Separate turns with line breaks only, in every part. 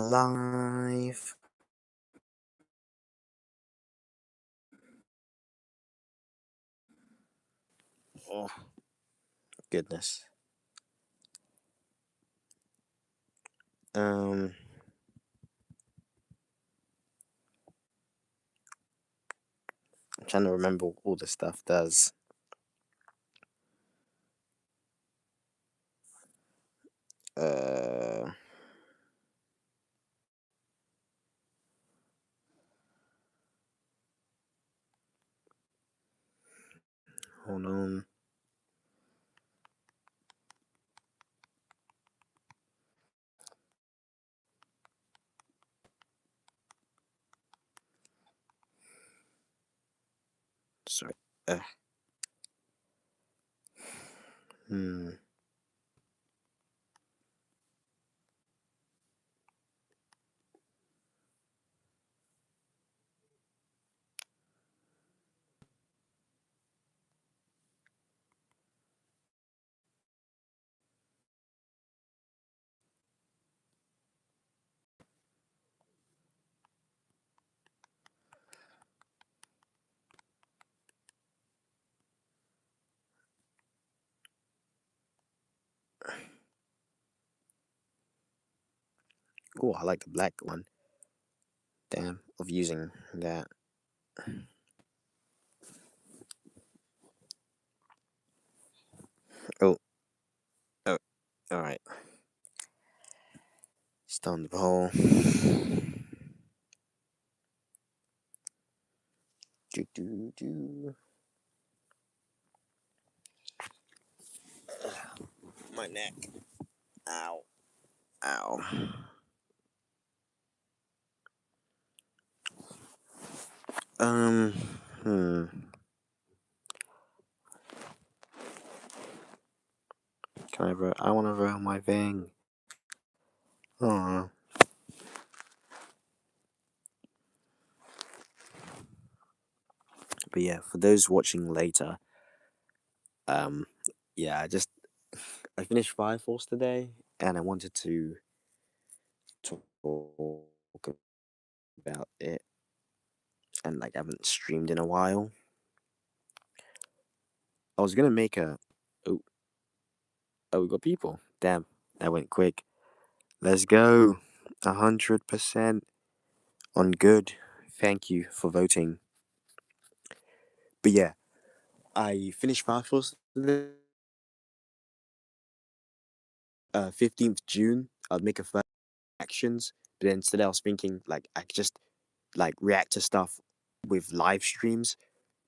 live. Oh, goodness. I'm trying to remember all the stuff does. Uh, Hold on. Sorry. Uh, hmm. Oh, I like the black one. Damn, of using that. Oh, oh, all right. Stone the hole. Do do do. My neck. Ow. Ow. Um. Hmm. Can I roll? I want to roll my thing. Aw. But yeah, for those watching later, um, yeah, I finished Fire Force today, and I wanted to talk about it, and like I haven't streamed in a while. I was gonna make a. Oh, oh, we got people. Damn, that went quick. Let's go. 100% on good. Thank you for voting. But yeah, I finished Fire Force today. 15th June. I'd make a first actions, but then instead I was thinking like I could just like react to stuff with live streams.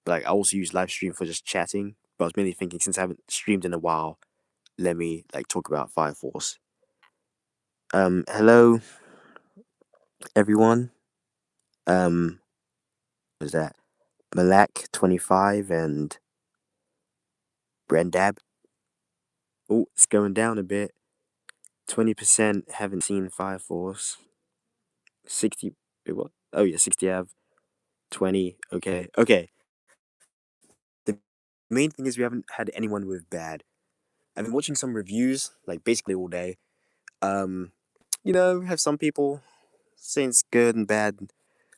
But like I also use live stream for just chatting. But I was mainly thinking since I haven't streamed in a while, let me like talk about Fire Force. Hello everyone. Um, was that Malak 25 and Brandab? Oh, it's going down a bit. 20% haven't seen Fire Force. 60. Wait, what? Oh yeah, 60 have. 20. Okay, okay. The main thing is we haven't had anyone with bad. I've been watching some reviews like basically all day. Um, have some people saying it's good and bad.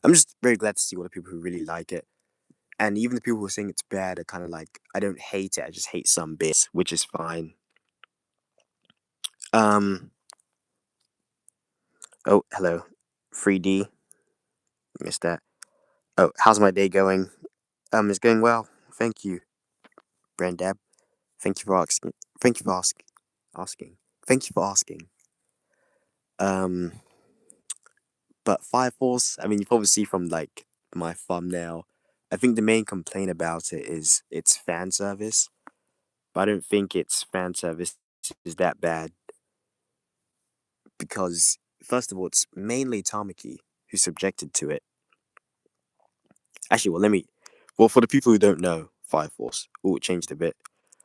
I'm just very glad to see all the people who really like it. And even the people who are saying it's bad are kind of like, I don't hate it, I just hate some bits, which is fine. Um, oh, hello. 3D, missed that. Oh, how's my day going? It's going well. Thank you, Brandab. Thank you for asking. Thank you for asking. Thank you for asking. Um, but Fire Force, I mean, you probably see from like my thumbnail. I think the main complaint about it is its fan service, but I don't think its fan service is that bad because first of all, it's mainly Tamaki who's subjected to it. Actually, well, for the people who don't know, Fire Force. Oh, it changed a bit.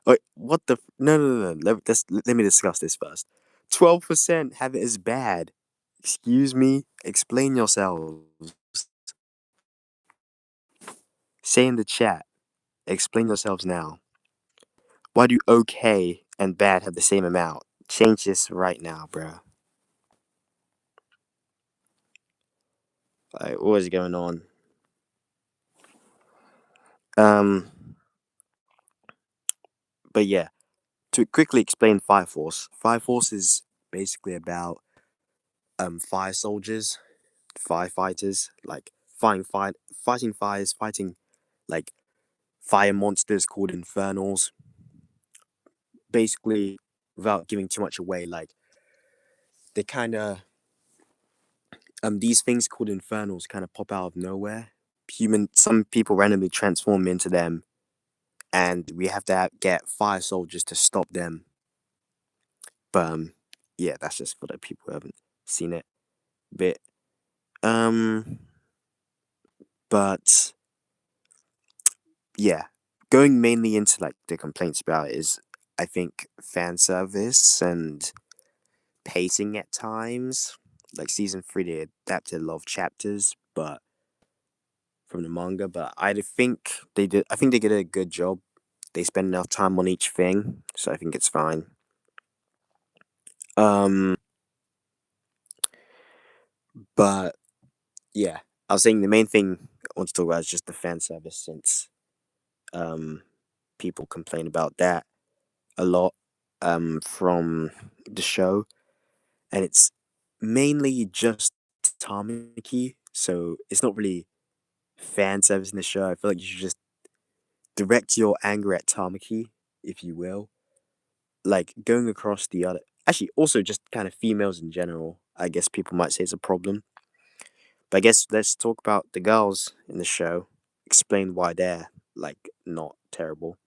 Wait, what the? No, no, no, no. Let me discuss this first. 12% have it as bad. Excuse me. Explain yourselves. Say in the chat. Explain yourselves now. Why do okay and bad have the same amount? Change this right now, bro. Like, what is going on? Um, but yeah, to quickly explain Fire Force, Fire Force is basically about fire soldiers, firefighters, like fighting fires, fighting like fire monsters called infernals. Basically, without giving too much away, like they kind of these things called infernals kind of pop out of nowhere. Some people randomly transform into them, and we have to get fire soldiers to stop them. But yeah, that's just for the people who haven't seen it. Bit um, but yeah, going mainly into like the complaints about it is, I think, fan service and pacing at times. Like season three, they adapted a lot of chapters, but from the manga. But I think they did. I think they did a good job. They spend enough time on each thing, so I think it's fine. Um, but yeah, I was saying the main thing I want to talk about is just the fan service, since um people complain about that a lot from the show, and it's mainly just Tamaki, so it's not really fan service in the show. I feel like you should just direct your anger at Tamaki, if you will. Like going across the other, actually, also just kind of females in general. I guess people might say it's a problem, but I guess let's talk about the girls in the show. Explain why they're like not terrible.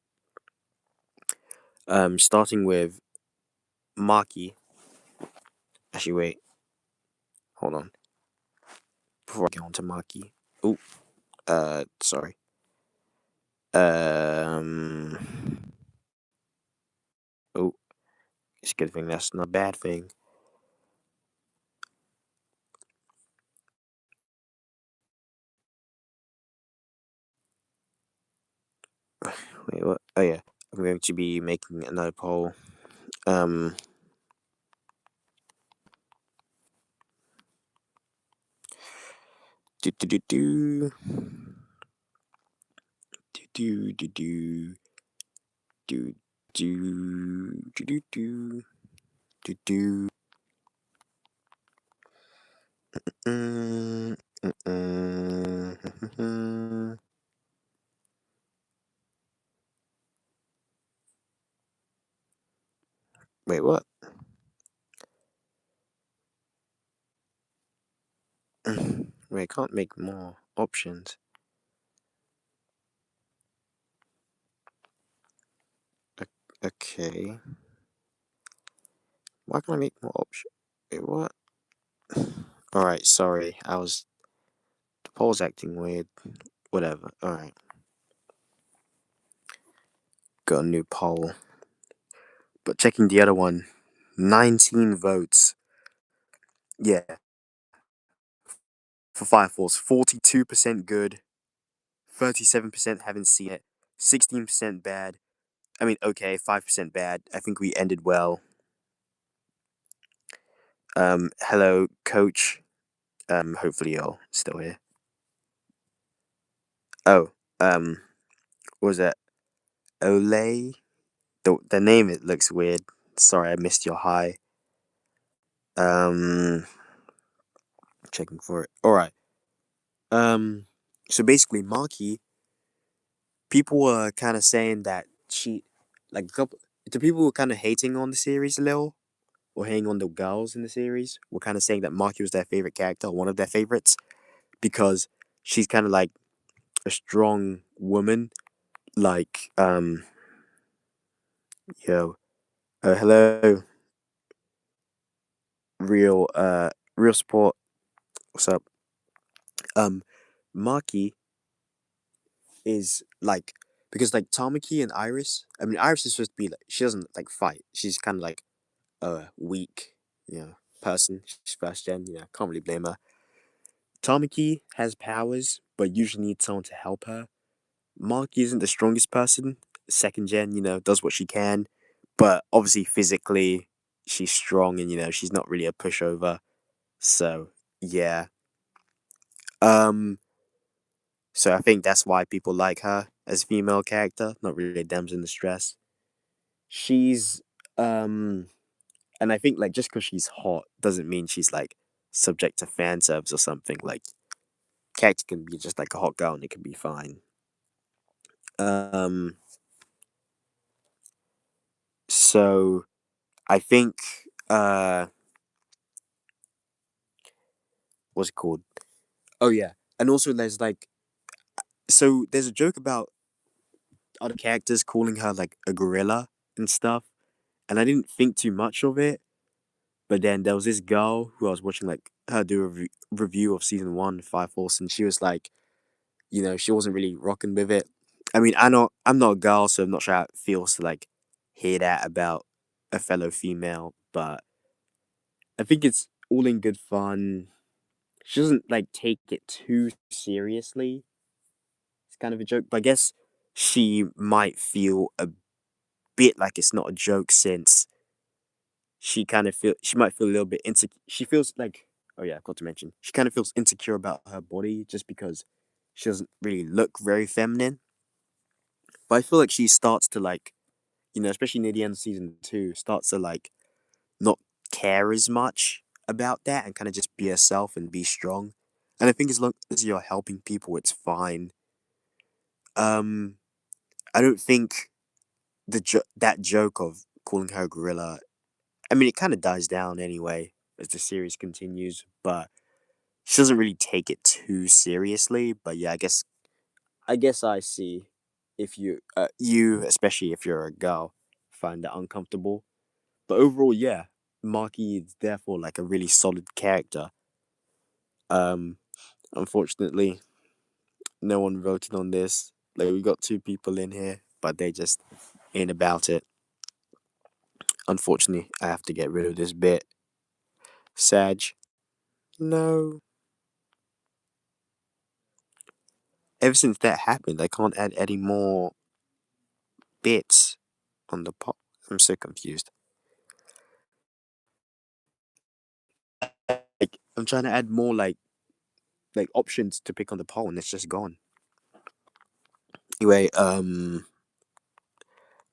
Starting with Maki. Actually, wait, hold on. Before I get on to Maki. Oh, sorry. Um, oh, it's a good thing that's not a bad thing. Wait, what? Oh yeah, I'm going to be making another poll. Um, do do do do do do do do do do do do do do do. Mm, Wait, what? Wait, I can't make more options. Okay. Why can't I make more options? Wait, what? Alright, sorry. The poll's acting weird. Whatever. Alright. Got a new poll. But checking the other one, 19 votes. Yeah, for Fire Force. 42% good, 37% haven't seen it, 16% bad. I mean, okay, 5% bad. I think we ended well. Hello, coach. Hopefully you're still here. Oh, what was that? Olay? The name, it looks weird. Sorry, I missed your hi. Um, checking for it. Alright. So basically, Maki, people were kind of saying that like, the people were kind of hating on the series a little, or hating on the girls in the series, were kind of saying that Maki was their favorite character, or one of their favorites, because she's kind of like a strong woman. Like, yo, hello, real support. What's up? Um, Maki is like, because like Tamaki and Iris. I mean, Iris is supposed to be like, she doesn't like fight. She's kind of like a weak, person. She's first gen. Can't really blame her. Tamaki has powers, but usually needs someone to help her. Maki isn't the strongest person. Second gen, does what she can, but obviously physically, she's strong, and she's not really a pushover. So yeah, Um, so I think that's why people like her as a female character, not really a damsel in distress. She's um, and I think like just because she's hot doesn't mean she's like subject to fan service or something. Like character can be just like a hot girl and it can be fine. Um, so I think what's it called? Oh yeah, and also there's like there's a joke about other characters calling her like a gorilla and stuff, and I didn't think too much of it. But then there was this girl who I was watching like her do a review of season one, Fire Force, and she was like, she wasn't really rocking with it. I mean, I'm not a girl, so I'm not sure how it feels to like hear that about a fellow female, but I think it's all in good fun. She doesn't like take it too seriously. It's kind of a joke, but I guess she might feel a bit like it's not a joke since she might feel a little bit insecure. She feels like, oh yeah, I forgot to mention, she kind of feels insecure about her body just because she doesn't really look very feminine. But I feel like she starts to like, especially near the end of season two, starts to like not care as much about that and kind of just be herself and be strong. And I think as long as you're helping people, it's fine. Um, I don't think that joke of calling her a gorilla. I mean, it kind of dies down anyway as the series continues, but she doesn't really take it too seriously. But yeah, I guess I see if you especially if you're a girl find that uncomfortable. But overall, yeah, Marky is therefore like a really solid character. Um, Unfortunately, no one voted on this. Like we got two people in here, but they just ain't about it. Unfortunately, I have to get rid of this bit. Sag, no. Ever since that happened, I can't add any more bits on the pot. I'm so confused. Like I'm trying to add more like options to pick on the poll, and it's just gone. Anyway,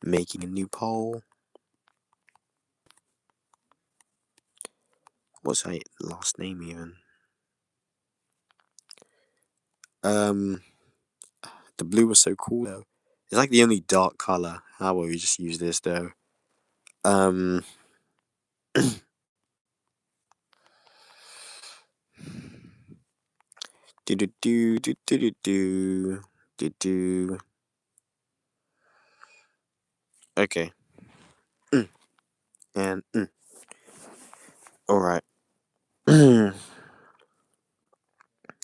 making a new poll. What's her last name even? Um, the blue was so cool though. It's like the only dark color. How about we just use this though? Um, do do do do do do do do do. Okay, and all right.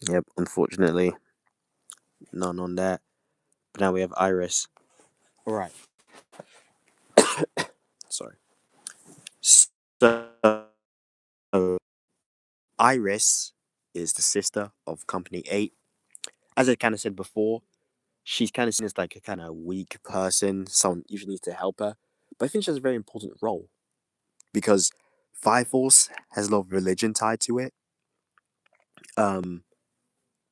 Yep. Unfortunately, none on that. But now we have Iris. All right. Sorry. So Iris is the sister of Company 8. As I kind of said before, she's kind of seen as like a kind of weak person. Someone usually needs to help her. But I think she has a very important role because Fire Force has a lot of religion tied to it. Um,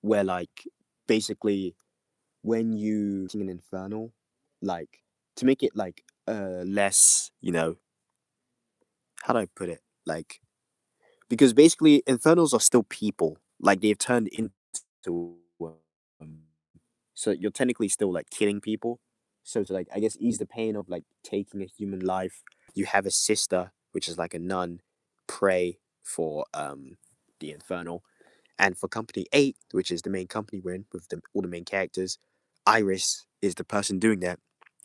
where like basically when you sing an infernal, like to make it like less, how do I put it? Like because basically infernals are still people. Like they've turned into so you're technically still like killing people. So to like I guess ease the pain of like taking a human life, you have a sister, which is like a nun, pray for the infernal. And for Company 8, which is the main company we're in with all the main characters, Iris is the person doing that.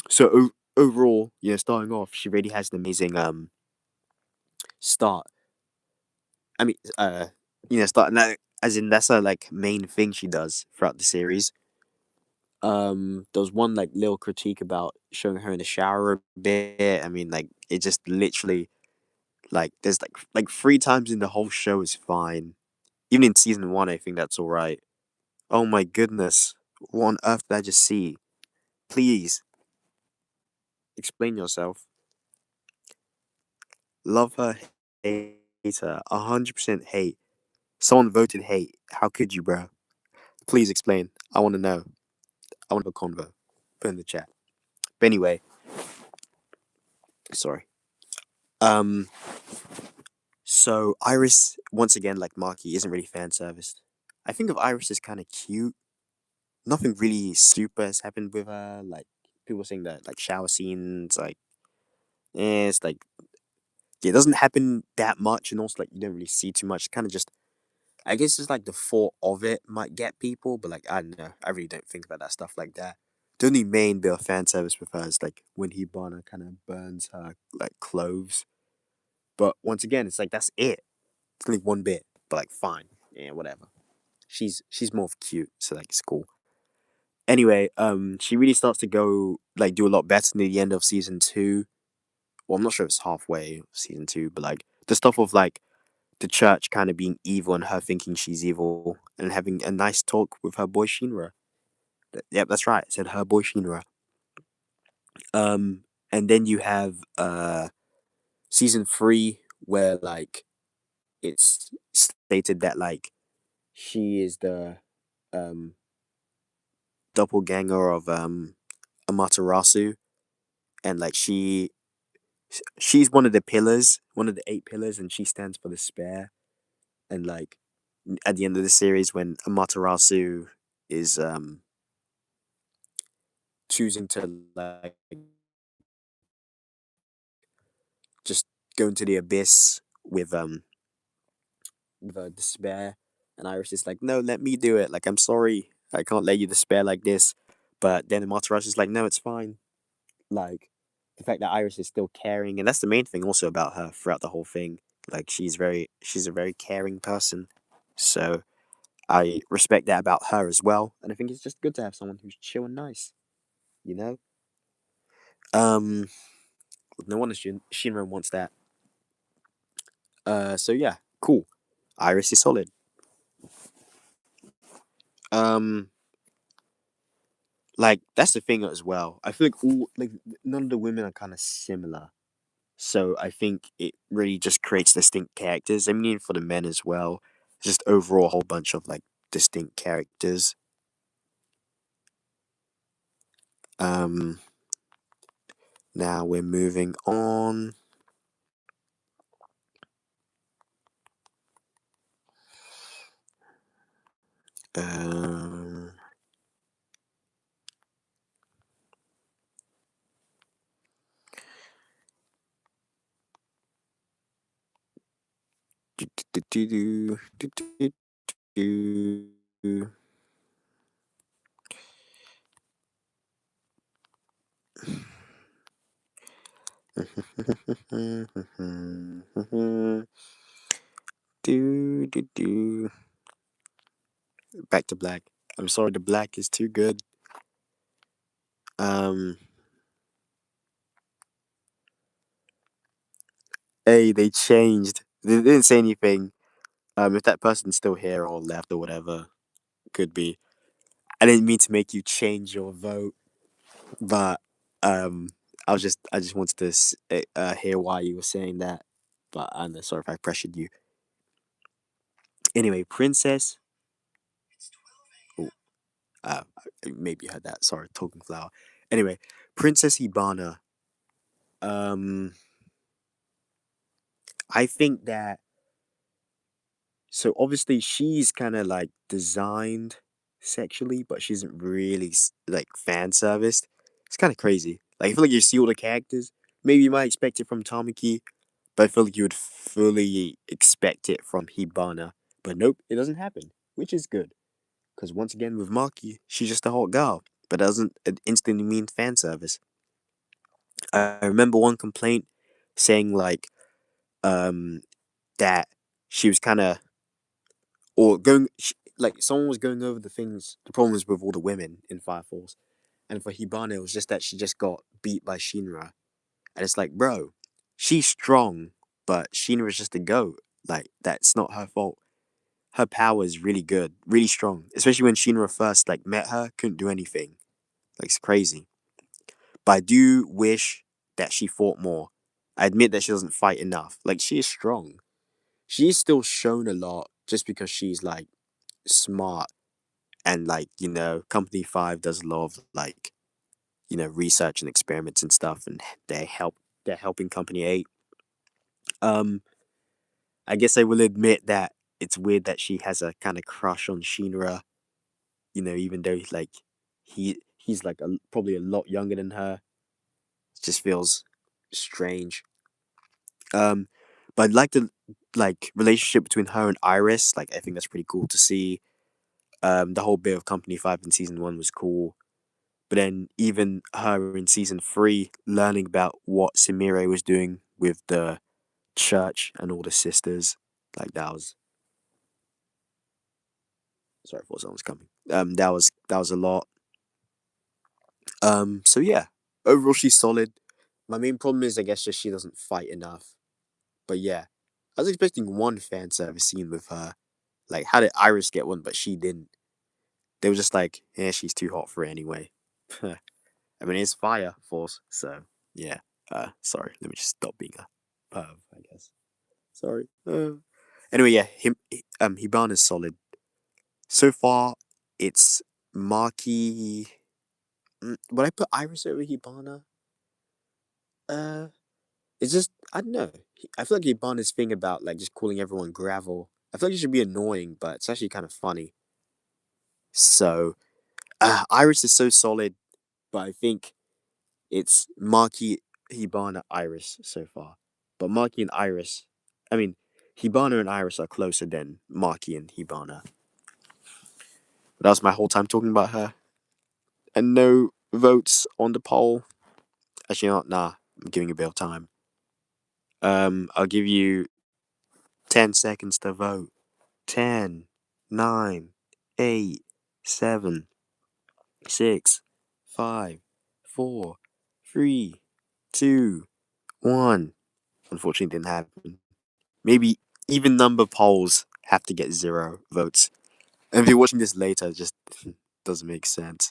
So overall, starting off, she really has an amazing start. I mean, starting that as in that's her like main thing she does throughout the series. There was one like little critique about showing her in the shower a bit. I mean, like it just literally like there's like three times in the whole show is fine. Even in season one, I think that's all right. Oh my goodness, what on earth did I just see? Please explain yourself. Love her, hate her, 100% hate. Someone voted hate. How could you, bro? Please explain. I want to know. I want to have a convo. Put in the chat. But anyway, sorry. Um, so Iris, once again, like Marky, isn't really fan service. I think of Iris as kind of cute. Nothing really super has happened with her. Like people saying that like shower scenes, like it's like it doesn't happen that much, and also like you don't really see too much. Kind of just, I guess it's like the thought of it might get people, but like I don't know. I really don't think about that stuff like that. The only main bit of fan service with her is like when Hibana kind of burns her like clothes. But once again, it's like that's it. It's only one bit, but like fine, yeah, whatever. She's more of cute, so like it's cool. Anyway, she really starts to go like do a lot better near the end of season two. Well, I'm not sure if it's halfway of season two, but like the stuff of like the church kind of being evil and her thinking she's evil and having a nice talk with her boy Shinra. Yep, that's right. I said her boy Shinra. And then you have season three where like it's stated that like she is the um doppelganger of Amaterasu, and like she's one of the pillars, one of the eight pillars, and she stands for the spare. And like at the end of the series, when Amaterasu is choosing to like just go into the abyss with despair, and Iris is like, no, let me do it. Like I'm sorry, I can't let you despair like this. But then Amaterasu is like, no, it's fine. Like the fact that Iris is still caring, and that's the main thing also about her throughout the whole thing. Like she's a very caring person. So I respect that about her as well, and I think it's just good to have someone who's chill and nice. You know, um, no wonder Shinran wants that. So yeah, cool. Iris is solid. Um, like that's the thing as well. I feel like all like none of the women are kind of similar. So I think it really just creates distinct characters. I mean, for the men as well, just overall a whole bunch of like distinct characters. Um, Now we're moving on. Um, do, do, do, do, do, do, do. Do, do, do. Back to black. I'm sorry, the black is too good. Um, hey, they changed. They didn't say anything. If that person's still here or left or whatever, could be. I didn't mean to make you change your vote, but um, I just wanted to hear why you were saying that. But I'm sorry if I pressured you. Anyway, Princess. Oh, uh, maybe you heard that. Sorry, talking flower. Anyway, Princess Hibana. Um, I think that so obviously she's kind of like designed sexually, but she isn't really like fan serviced. It's kind of crazy. Like I feel like you see all the characters. Maybe you might expect it from Tamaki, but I feel like you would fully expect it from Hibana. But nope, it doesn't happen, which is good. Because once again, with Maki, she's just a hot girl, but doesn't instantly mean fan service. I remember one complaint saying like um that she was kind of or going like someone was going over the problems with all the women in Fire Force, and for Hibana it was just that she just got beat by Shinra, and it's like, bro, she's strong, but Shinra's just a goat. Like that's not her fault. Her power is really good, really strong, especially when Shinra first like met her, couldn't do anything. Like it's crazy. But I do wish that she fought more. I admit that she doesn't fight enough. Like she is strong. She's still shown a lot just because she's like smart and like Company 5 does a lot of like research and experiments and stuff, and they're helping Company 8. Um, I guess I will admit that it's weird that she has a kind of crush on Shinra. Even though he's like probably a lot younger than her. It just feels strange. Um, but I'd like the like relationship between her and Iris. Like I think that's pretty cool to see. The whole bit of Company 5 in season 1 was cool. But then even her in season 3 learning about what Sumire was doing with the church and all the sisters, like that was sorry, I thought someone was coming. That was a lot. So yeah, overall she's solid. My main problem is I guess just she doesn't fight enough. But yeah, I was expecting one fan service scene with her. Like, how did Iris get one, but she didn't? They were just like, yeah, she's too hot for it anyway. I mean, it's Fire Force, so yeah. Sorry, let me just stop being a perv, I guess. Sorry. Anyway, yeah, Hibana's solid. So far, it's Maki. Would I put Iris over Hibana? Uh, it's just I don't know. I feel like Hibana's thing about like just calling everyone gravel. I feel like it should be annoying, but it's actually kind of funny. So, Iris is so solid, but I think it's Maki, Hibana, Iris so far. But Maki and Iris, I mean, Hibana and Iris are closer than Maki and Hibana. But that was my whole time talking about her. And no votes on the poll. Actually, not. Nah, I'm giving a bit of time. I'll give you 10 seconds to vote. 10, 9, 8, 7, 6, 5, 4, 3, 2, 1. Unfortunately, didn't happen. Maybe even number polls have to get 0 votes. And if you're watching this later, it just doesn't make sense.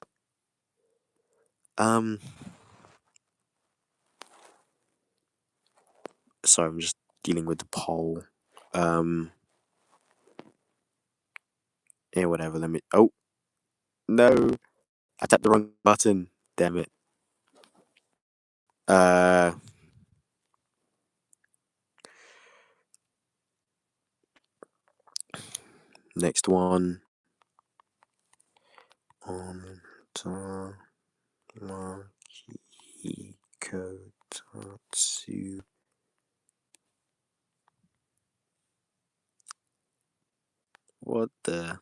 Um, sorry, I'm just dealing with the poll. Yeah, whatever. Let me. Oh no, I tapped the wrong button. Damn it. Uh, Next one. On Tamaki Kotatsu. What the?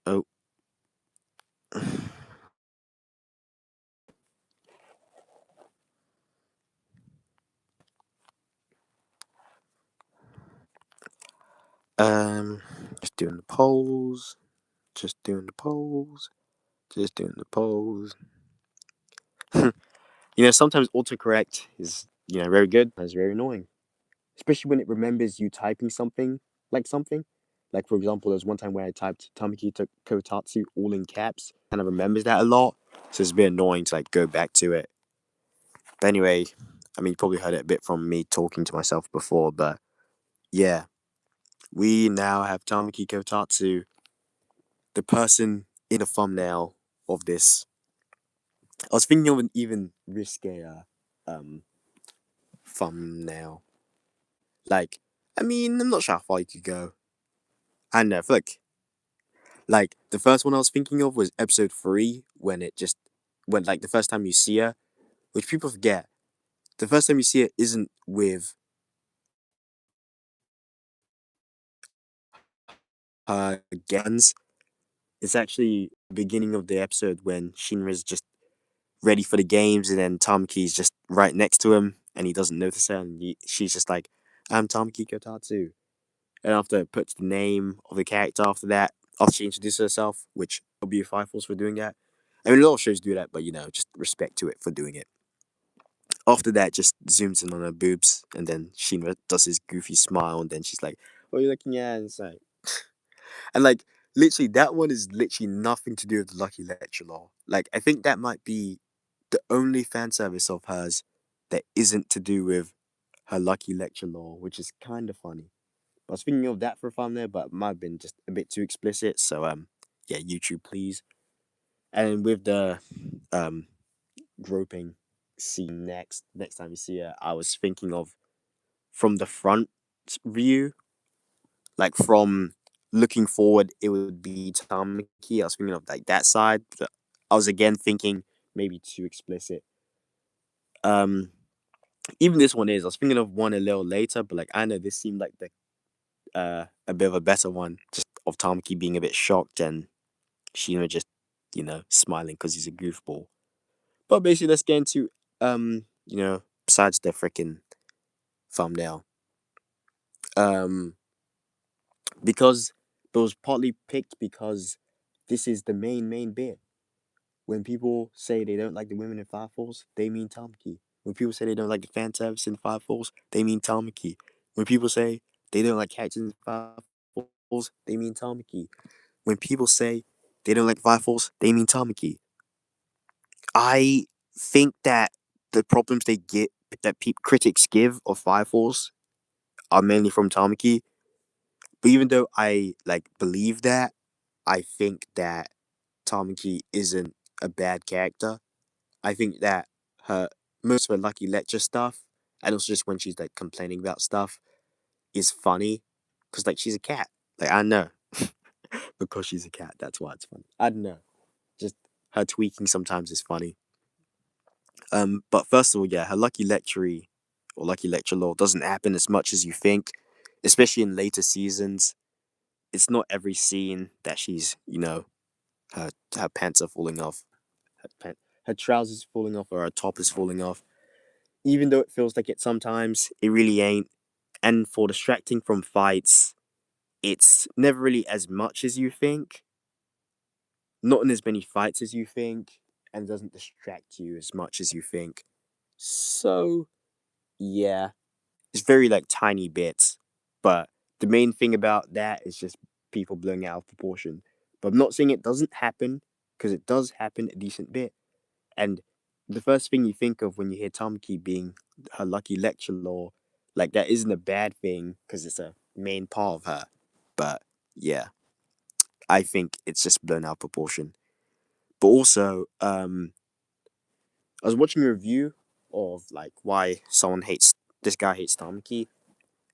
Oh. Um, just doing the polls. Just doing the polls. Just doing the polls. Sometimes autocorrect is very good. It's very annoying, especially when it remembers you typing something. Like for example, there's one time where I typed Tamaki Kotatsu all in caps, kind of remembers that a lot. So it's a bit annoying to like go back to it. But anyway, I mean, you probably heard it a bit from me talking to myself before, but yeah, we now have Tamaki Kotatsu, the person in the thumbnail of this. I was thinking of an even riskier thumbnail. Like, I mean, I'm not sure how far you could go. I don't know, I feel like the first one I was thinking of was episode 3 when like the first time you see her, which people forget. The first time you see her isn't with her guns. It's actually the beginning of the episode when Shinra's just ready for the games, and then Tamaki's just right next to him, and he doesn't notice her, and she's just like, "I'm Tamaki Kotatsu," and after it puts the name of the character after that, after she introduces herself, which will be a five force for doing that. I mean, a lot of shows do that, but just respect to it for doing it. After that, just zooms in on her boobs, and then Shinra does his goofy smile, and then she's like, "What are you looking at?" And it's like, and like literally, that one is literally nothing to do with the Lucky Lecture Law. Like, I think that might be the only fan service of hers that isn't to do with her lucky lecture law, which is kind of funny. I was thinking of that for a thumbnail, but it might have been just a bit too explicit. So yeah, YouTube, please. And with the um groping scene next time you see it, I was thinking of from the front view, like from looking forward, it would be Tamaki. I was thinking of like that side. I was again thinking maybe too explicit. Um, Even this one is. I was thinking of one a little later, but like I know this seemed like the a bit of a better one, just of Tamaki being a bit shocked and Shino just smiling because he's a goofball. But basically, let's get into besides the freaking thumbnail, um, because it was partly picked because this is the main bit. When people say they don't like the women in Fire Force, they mean Tamaki. When people say they don't like the fan service in Fire Force, they mean Tamaki. When people say they don't like characters in Fire Force, they mean Tamaki. When people say they don't like Fire Force, they mean Tamaki. I think that the problems they get that critics give of Fire Force are mainly from Tamaki. But even though I like believe that, I think that Tamaki isn't a bad character. I think that her most of her lucky lecture stuff, and also just when she's like complaining about stuff, is funny. Cause like she's a cat. Like I know. Because she's a cat, that's why it's funny. I don't know. Just her tweaking sometimes is funny. But first of all, yeah, her lucky lecture or lucky lecture law doesn't happen as much as you think, especially in later seasons. It's not every scene that she's, her pants are falling off, her trousers falling off, or her top is falling off. Even though it feels like it sometimes, it really ain't. And for distracting from fights, it's never really as much as you think. Not in as many fights as you think, and doesn't distract you as much as you think. So, yeah, it's very like tiny bits, but the main thing about that is just people blowing out of proportion. But I'm not saying it doesn't happen, because it does happen a decent bit. And the first thing you think of when you hear Tamaki being her lucky lecture law, like that isn't a bad thing because it's a main part of her. But yeah, I think it's just blown out of proportion. But also, I was watching a review of like why someone hates this guy hates Tamaki,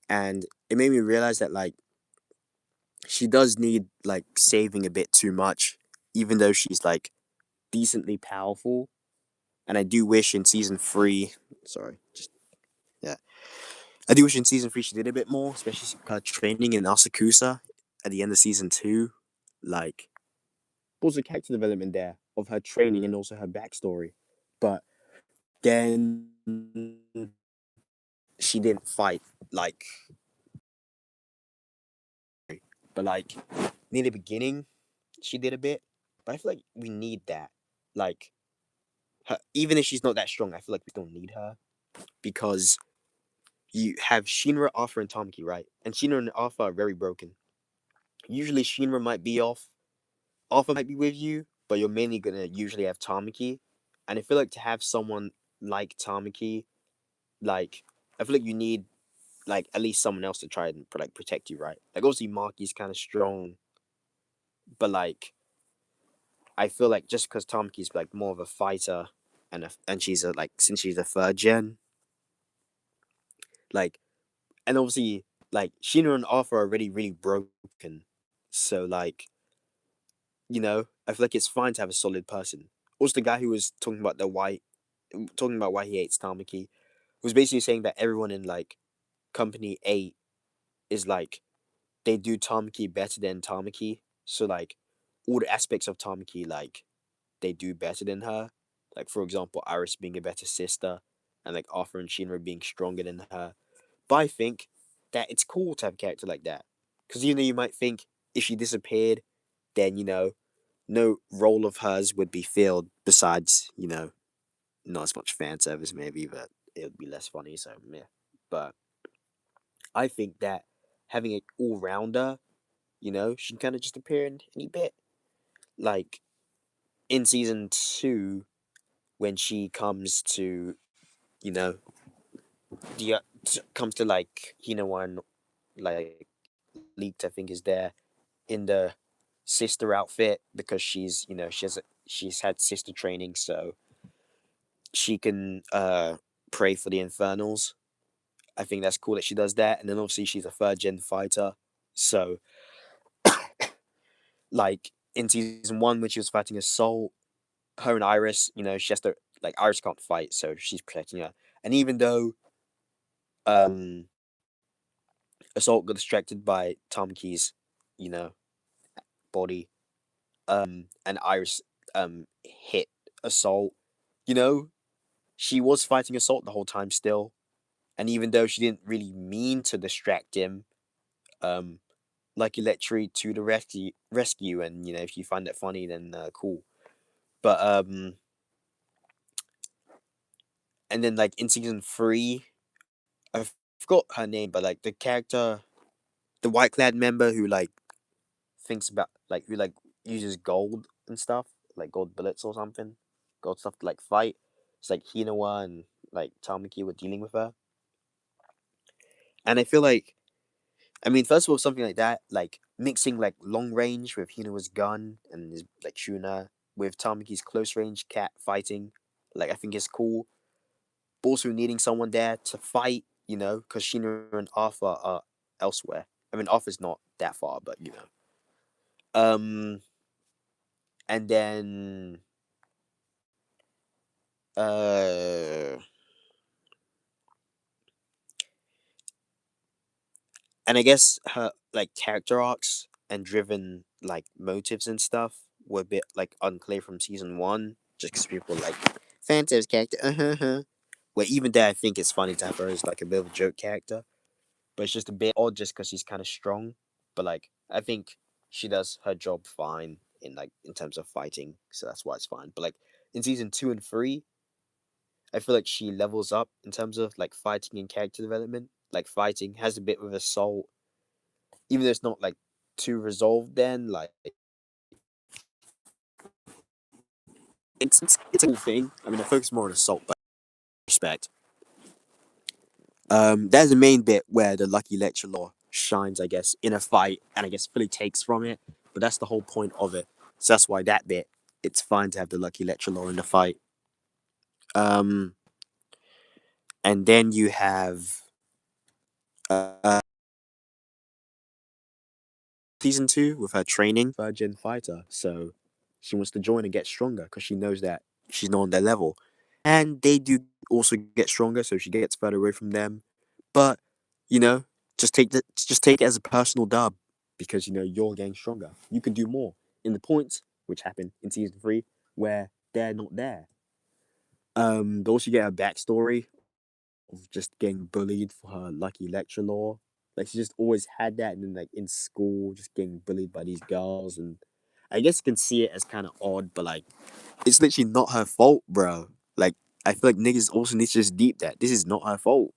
and it made me realize that like she does need like saving a bit too much, even though she's like decently powerful. And I do wish in season three, sorry, just yeah, I do wish in season three she did a bit more, especially her training in Asakusa at the end of season two. Like, also character development there of her training and also her backstory. But then she didn't fight like, but like near the beginning she did a bit. But I feel like we need that. Like, her, even if she's not that strong, I feel like we don't need her because you have Shinra, Arthur, and Tamaki, right? And Shinra and Arthur are very broken. Usually Shinra might be off, Arthur might be with you, but you're mainly gonna usually have Tamaki. And I feel like to have someone like Tamaki, like I feel like you need like at least someone else to try and like protect you, right? Like obviously Maki's kind of strong, but like I feel like just because Tamaki's like more of a fighter and she's a like since she's a third gen, like and obviously like Shino and Arthur are already really broken, so like I feel like it's fine to have a solid person. Also, the guy who was talking about why he hates Tamaki was basically saying that everyone in like Company 8 is like they do Tamaki better than Tamaki. So like all the aspects of Tamaki like they do better than her. Like for example, Iris being a better sister, and like Arthur and Shinra being stronger than her. But I think that it's cool to have a character like that, because you might think if she disappeared, then no role of hers would be filled besides not as much fan service maybe, but it would be less funny. So yeah, but I think that having an all rounder, she can kind of just appear in any bit. Like in season two, when she comes to you know comes to like one like leaked, I think, is there in the sister outfit because she's she's had sister training, so she can pray for the infernals. I think that's cool that she does that. And then obviously she's a third gen fighter. So like in season one when she was fighting Assault, her and Iris, she has to like Iris can't fight, so she's protecting her. And even though um Assault got distracted by Tamki's, you know, body, and Iris hit Assault, you know, she was fighting Assault the whole time still. And even though she didn't really mean to distract him, um, like Electri to the rescue, and if you find that funny, then cool. But and then like in season three, I forgot her name, but like the character, the white clad member who like thinks about like who like uses gold and stuff, like gold bullets or something, gold stuff to like fight. It's like Hinawa and like Tamaki were dealing with her, and I feel like, I mean, first of all, something like that, like mixing like long range with Hinawa's gun and his like Shuna with Tamaki's close range cat fighting, like I think is cool. But also needing someone there to fight, because Shina and Arthur are elsewhere. I mean, Arthur's not that far, but and then uh, and I guess her like character arcs and driven like motives and stuff were a bit like unclear from season one, just because people were like Fanta's character, where even there I think it's funny to have her as like a bit of a joke character, but it's just a bit odd just because she's kind of strong. But like I think she does her job fine in terms of fighting, so that's why it's fine. But like in season two and three, I feel like she levels up in terms of like fighting and character development. Like fighting has a bit of a soul, even though it's not like too resolved. Then like it's a cool thing. I mean, I focus more on assault, but respect. There's the main bit where the Lucky Lecture Law shines, I guess, in a fight, and I guess fully takes from it. But that's the whole point of it. So that's why that bit, it's fine to have the Lucky Lecture Law in the fight. Um, and then you have uh, season two with her training third gen fighter. So she wants to join and get stronger because she knows that she's not on their level. And they do also get stronger, so she gets further away from them. But you know, just take it as a personal dub because you're getting stronger. You can do more in the points, which happened in season three, where they're not there. They also get a backstory of just getting bullied for her lucky lecture law. Like she just always had that, and then like in school, just getting bullied by these girls, and I guess you can see it as kind of odd, but like it's literally not her fault, bro. Like I feel like niggas also need to just deep that this is not her fault.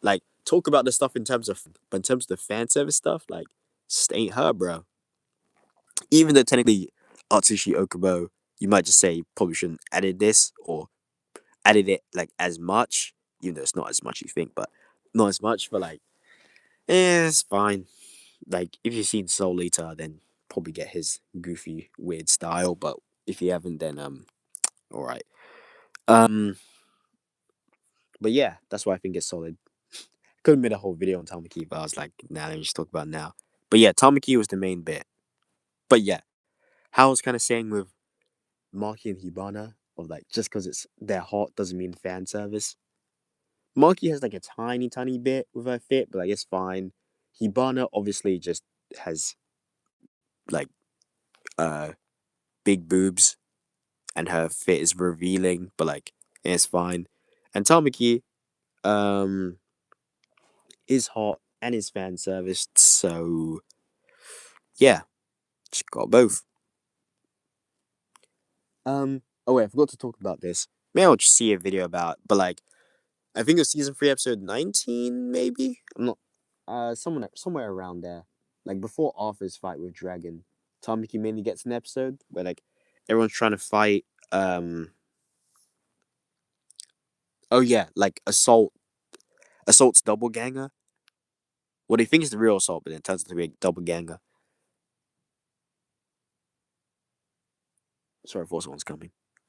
Like talk about the stuff in terms of, but in terms of the fan service stuff, like it just ain't her, bro. Even though technically Atsushi Okubo, you might just say probably shouldn't edit this or added it like as much, even though it's not as much you think, but not as much. But like, it's fine. Like if you've seen Soul Eater, then probably get his goofy, weird style. But if you haven't, then all right. Um, but yeah, that's why I think it's solid. Could have made a whole video on Tamaki, but I was like, nah, let me just talk about it now. But yeah, Tamaki was the main bit. But yeah, how I was kind of saying with Maki and Hibana, of like just because it's they're hot doesn't mean fan service. Maki has like a tiny, tiny bit with her fit, but like it's fine. Hibana obviously just has like uh big boobs and her fit is revealing, but like it's fine. And Tamaki um is hot and is fan serviced, so yeah, just got both. Oh wait, I forgot to talk about this. Maybe I'll just see a video about, but like I think it's season three, episode 19, maybe. I'm not. Somewhere around there. Like before Arthur's fight with Dragon, Tamaki mainly gets an episode where like everyone's trying to fight. Oh yeah, like Assault. Assault's double ganger. Well, they think it's the real assault, but then it turns out to be a double ganger. Sorry, fourth one's coming.